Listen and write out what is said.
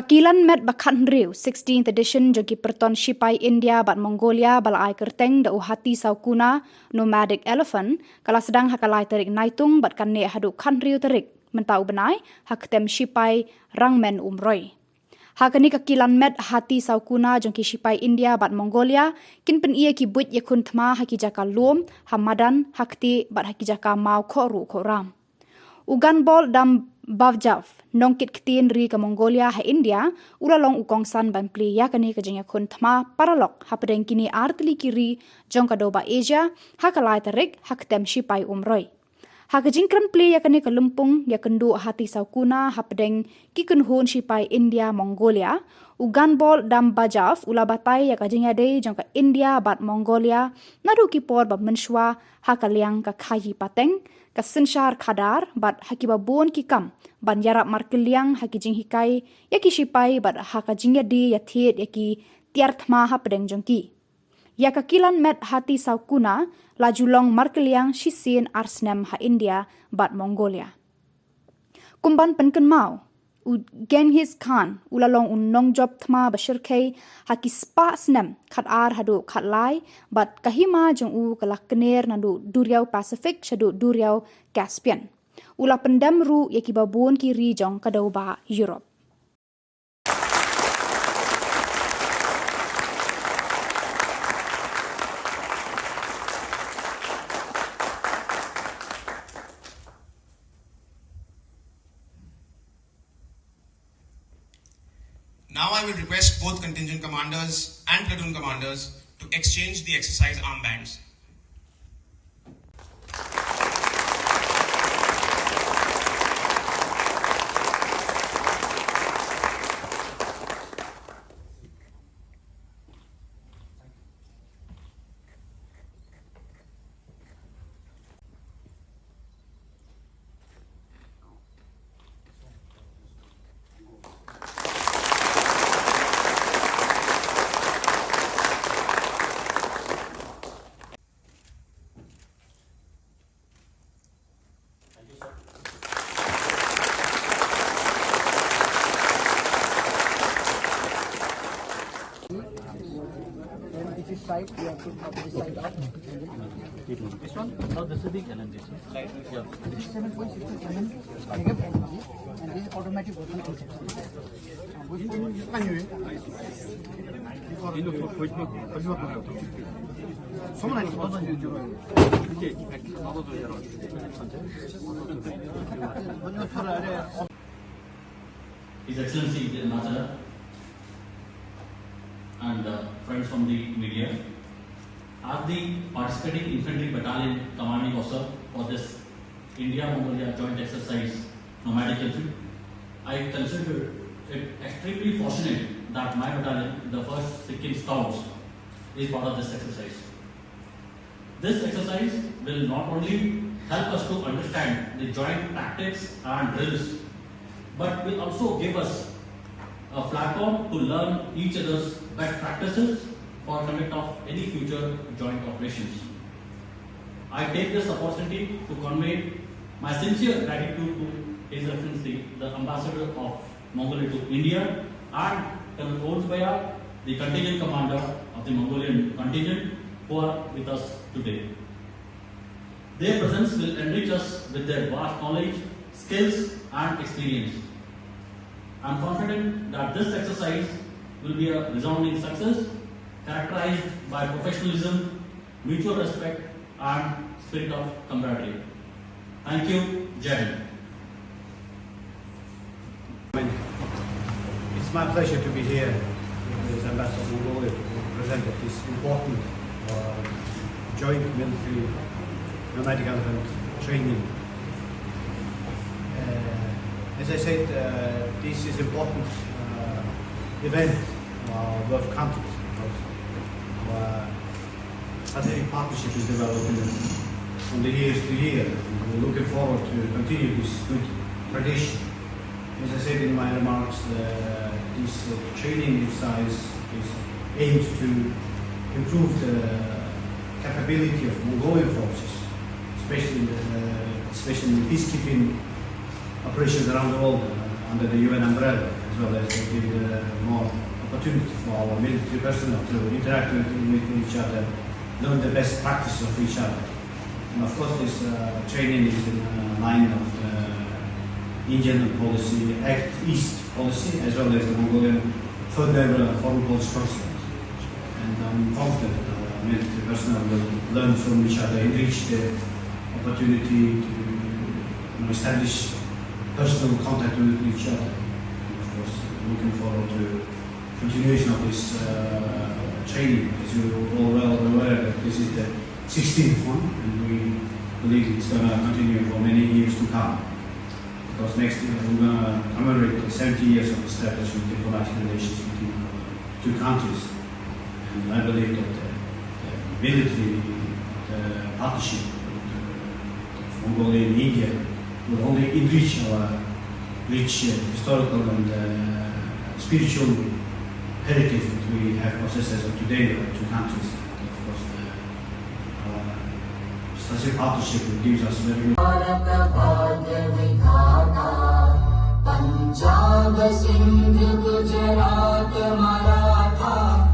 Kilan met bakan riu 16th edition jogi perton Shipai India bat Mongolia balai Ktem da Hati Sawkuna nomadic elephant kala sedang hakalai terik naitung bat kan NEHU kan riu terik mentau benai Ktem Shipai rangmen Umroi. Hakani Kilan met Hati Sawkuna jogi Shipai India bat Mongolia kin pen ia ki buit yakun thma haki jaka lom hamadan hakti bat haki jaka mau khoru khoram. Ugan bol dam Bavjav nongkit ktin ri ke Mongolia ha India ulalong ukongsan ban pli yakani ke jengya kun thma paralok hapdeng kini artli kiri jong kadoba Asia hakalai tarik Ktem Shipai Umroi. Hakajingkran pli yakani ke lumpung yakendu Hati Sawkuna hapdeng kikun hun Shipai India Mongolia ugan bol dam Bavjav ulabatai yakajengya dei jong ka India bat Mongolia nadu kipor ba menshwa hakaliang ka khayi pateng ka senshar khadar bat hakibabon kikam ban yarap markeliang hakijing hikai yaki Shipai bat hakajingya di yathiet yaki tiarthma hapdeng jongki yaka Kilan met Hati Sawkuna lajulong markeliang shisin arsnem ha India bat Mongolia kumban penken mau Genghis Khan ulalong unong job thma bashirkei haki spa snem khat ar hadu khat lai bat kahima jong u kalakner nandu duriau Pacific shadu duriau Caspian ula pendam ru yaki babun ki rijong kadauba Europe. Now I will request both contingent commanders and platoon commanders to exchange the exercise armbands. This side, you have to put this side up. This one? No, this is the Kilan. Right. Yeah. This is 7.67 negative energy, and this is automatic working concept. His Excellency the Ambassador and friends from the media, as the participating infantry battalion commanding officer for this India-Mongolia joint exercise nomadic infantry, I consider it extremely fortunate that my battalion, the 1st Sikkim Scouts, is part of this exercise. This exercise will not only help us to understand the joint tactics and drills, but will also give us a platform to learn each other's best practices for conduct of any future joint operations. I take this opportunity to convey my sincere gratitude to His Excellency, the Ambassador of Mongolia to India, and Colonel Khubor, the contingent commander of the Mongolian contingent, who are with us today. Their presence will enrich us with their vast knowledge, skills, and experience. I am confident that this exercise will be a resounding success, characterized by professionalism, mutual respect, and spirit of camaraderie. Thank you. Jai Hind. It's my pleasure to be here as Ambassador of Mongolia to present this important joint military nomadic elephant training. As I said, this is important event for both countries because our strategic partnership is developing from the years to year. We're looking forward to continue this good tradition. As I said in my remarks, this training exercise is aimed to improve the capability of Mongolian forces, especially in peacekeeping operations around the world under the UN umbrella. As as well as they give more opportunity for our military personnel to interact with each other, learn the best practice of each other. And of course, this training is in line of the Indian policy, Act East policy, as well as the Mongolian further foreign policy concept. And I'm confident military personnel will learn from each other, enrich the opportunity to establish personal contact with each other. And of course, looking forward to continuation of this training. As you're all well aware that this is the 16th one, and we believe it's going to continue for many years to come. Because next year we're going to commemorate 70 years of establishment diplomatic relations between two countries. And I believe that the military partnership with Mongolia and India will only enrich our rich historical and spiritual heritage that we have possessed as of today in our two countries. And of course, such a partnership gives us very good. Punjab Sindh Gujarat Maratha